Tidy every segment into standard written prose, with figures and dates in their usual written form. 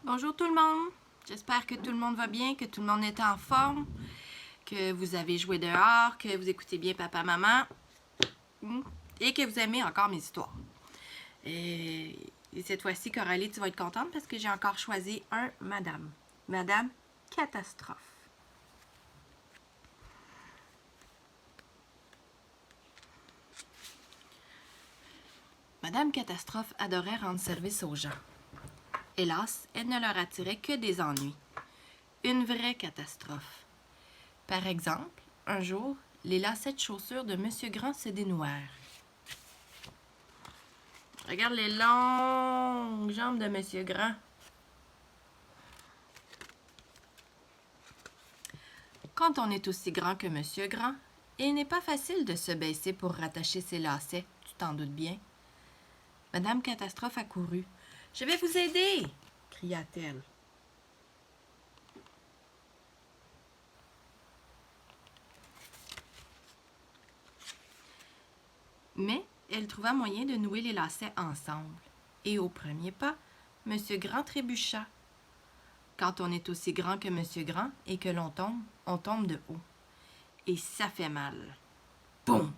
Bonjour tout le monde, j'espère que tout le monde va bien, que tout le monde est en forme, que vous avez joué dehors, que vous écoutez bien papa-maman et que vous aimez encore mes histoires. Et cette fois-ci, Coralie, tu vas être contente parce que j'ai encore choisi un Madame. Madame Catastrophe. Madame Catastrophe adorait rendre service aux gens. Hélas, elle ne leur attirait que des ennuis. Une vraie catastrophe. Par exemple, un jour, les lacets de chaussures de Monsieur Grand se dénouèrent. Regarde les longues jambes de Monsieur Grand. Quand on est aussi grand que Monsieur Grand, il n'est pas facile de se baisser pour rattacher ses lacets, tu t'en doutes bien. Madame Catastrophe accourut. « Je vais vous aider !» cria-t-elle. Mais elle trouva moyen de nouer les lacets ensemble. Et au premier pas, Monsieur Grand trébucha. Quand on est aussi grand que Monsieur Grand et que l'on tombe de haut. Et ça fait mal. Boum!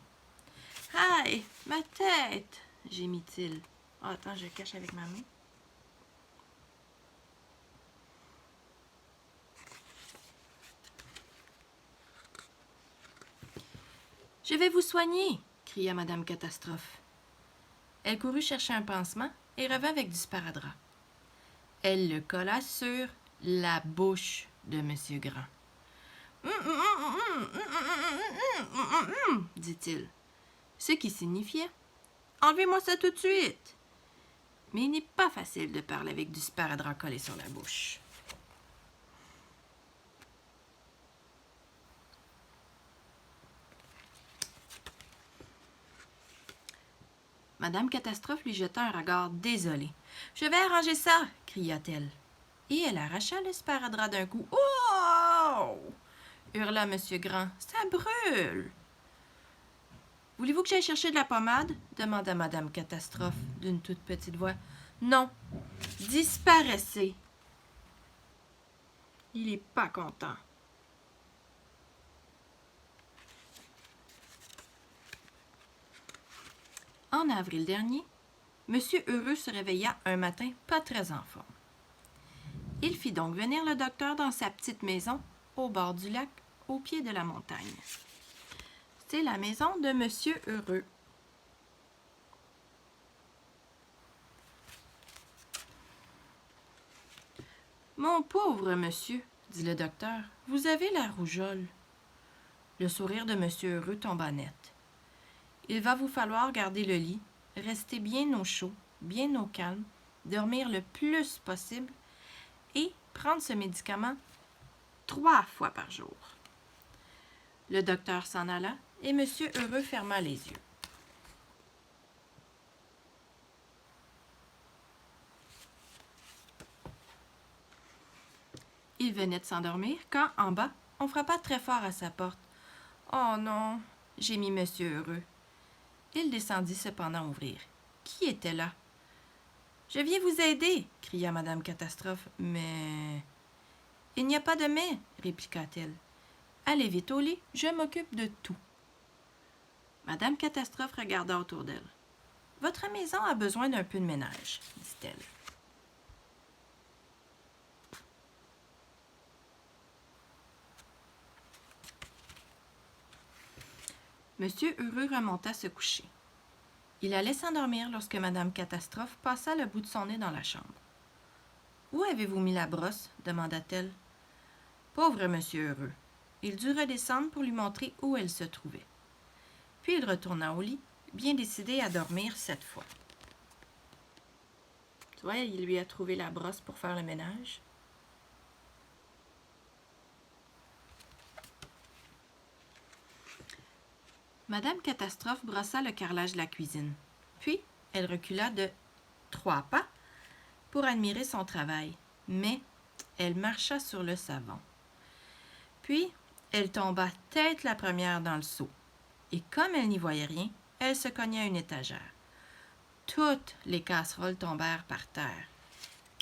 Aïe, ma tête! Gémit-il. Oh, attends, je cache avec ma main. Je vais vous soigner, cria Madame Catastrophe. Elle courut chercher un pansement et revint avec du sparadrap. Elle le colla sur la bouche de Monsieur Grand. Dit-il, ce qui signifiait « Enlevez-moi ça tout de suite !» Mais il n'est pas facile de parler avec du sparadrap collé sur la bouche. Madame Catastrophe lui jeta un regard désolé. « Je vais arranger ça !» cria-t-elle. Et elle arracha le sparadrap d'un coup. « Oh !» hurla Monsieur Grand. « Ça brûle !»« Voulez-vous que j'aille chercher de la pommade ?» demanda Madame Catastrophe d'une toute petite voix. « Non, disparaissez !» Il n'est pas content. En avril dernier, Monsieur Heureux se réveilla un matin pas très en forme. Il fit donc venir le docteur dans sa petite maison, au bord du lac, au pied de la montagne. C'est la maison de Monsieur Heureux. « Mon pauvre monsieur, dit le docteur, vous avez la rougeole. » Le sourire de Monsieur Heureux tomba net. « Il va vous falloir garder le lit, rester bien au chaud, bien au calme, dormir le plus possible et prendre ce médicament 3 fois par jour. » Le docteur s'en alla et Monsieur Heureux ferma les yeux. Il venait de s'endormir quand, en bas, on frappa très fort à sa porte. « Oh non !» gémit Monsieur Heureux. Il descendit cependant ouvrir. Qui était là? « Je viens vous aider !» cria Madame Catastrophe. « Mais... » « Il n'y a pas de mais, » répliqua-t-elle. « Allez vite au lit, je m'occupe de tout. » Madame Catastrophe regarda autour d'elle. « Votre maison a besoin d'un peu de ménage, » dit-elle. Monsieur Heureux remonta se coucher. Il allait s'endormir lorsque Madame Catastrophe passa le bout de son nez dans la chambre. « Où avez-vous mis la brosse ?» demanda-t-elle. Pauvre Monsieur Heureux. Il dut redescendre pour lui montrer où elle se trouvait. Puis il retourna au lit, bien décidé à dormir cette fois. Tu vois, il lui a trouvé la brosse pour faire le ménage. Madame Catastrophe brossa le carrelage de la cuisine. Puis, elle recula de 3 pas pour admirer son travail. Mais elle marcha sur le savon. Puis, elle tomba tête la première dans le seau. Et comme elle n'y voyait rien, elle se cogna à une étagère. Toutes les casseroles tombèrent par terre.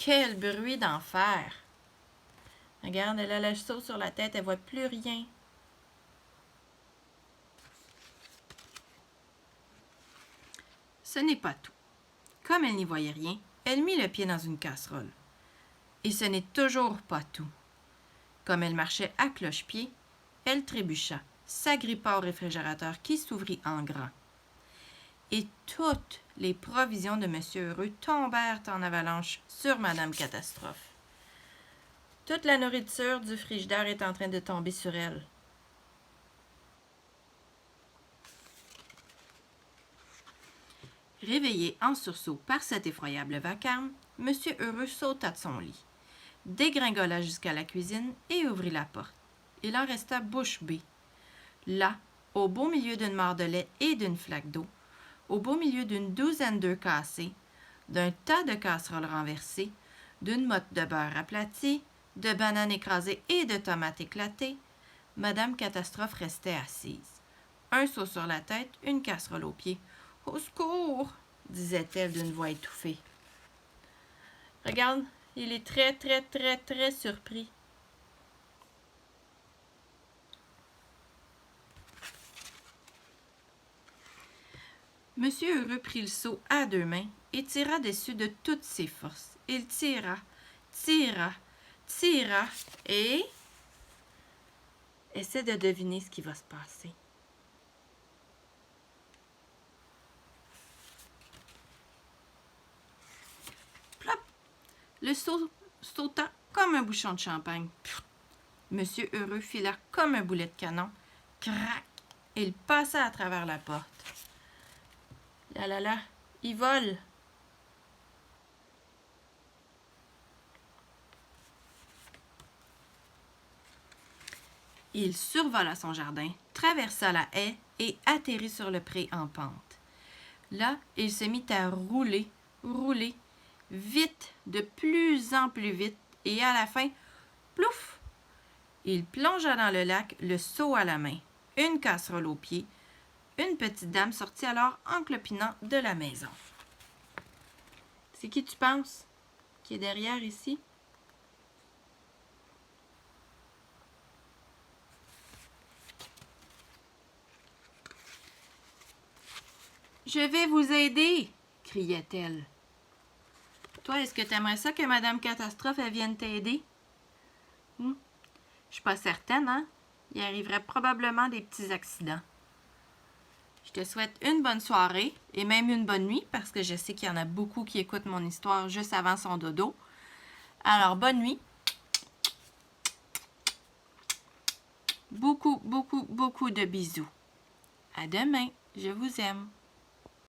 Quel bruit d'enfer! Regarde, elle a le seau sur la tête, elle voit plus rien. Ce n'est pas tout. Comme elle n'y voyait rien, elle mit le pied dans une casserole. Et ce n'est toujours pas tout. Comme elle marchait à cloche-pied, elle trébucha, s'agrippa au réfrigérateur qui s'ouvrit en grand. Et toutes les provisions de M. Heureux tombèrent en avalanche sur Madame Catastrophe. Toute la nourriture du frigidaire est en train de tomber sur elle. Réveillé en sursaut par cet effroyable vacarme, M. Heureux sauta de son lit, dégringola jusqu'à la cuisine et ouvrit la porte. Il en resta bouche bée. Là, au beau milieu d'une mare de lait et d'une flaque d'eau, au beau milieu d'une douzaine d'œufs cassés, d'un tas de casseroles renversées, d'une motte de beurre aplatie, de bananes écrasées et de tomates éclatées, Madame Catastrophe restait assise. Un seau sur la tête, une casserole aux pieds. « Au secours !» disait-elle d'une voix étouffée. Regarde, il est très, très, très, très surpris. Monsieur Heureux prit le seau à deux mains et tira dessus de toutes ses forces. Il tira, tira, tira et... Essaie de deviner ce qui va se passer. Plop! Le seau sauta comme un bouchon de champagne. Monsieur Heureux fila comme un boulet de canon. Crac! Et il passa à travers la porte. Là, là, là, il vole. Il survola son jardin, traversa la haie et atterrit sur le pré en pente. Là, il se mit à rouler, rouler, vite, de plus en plus vite, et à la fin, plouf! Il plongea dans le lac, le seau à la main, une casserole aux pieds. Une petite dame sortit alors en clopinant de la maison. C'est qui tu penses qui est derrière ici? Je vais vous aider, criait-elle. Toi, est-ce que tu aimerais ça que Madame Catastrophe elle vienne t'aider? Je suis pas certaine, hein? Il arriverait probablement des petits accidents. Je te souhaite une bonne soirée et même une bonne nuit parce que je sais qu'il y en a beaucoup qui écoutent mon histoire juste avant son dodo. Alors, bonne nuit. Beaucoup, beaucoup, beaucoup de bisous. À demain. Je vous aime.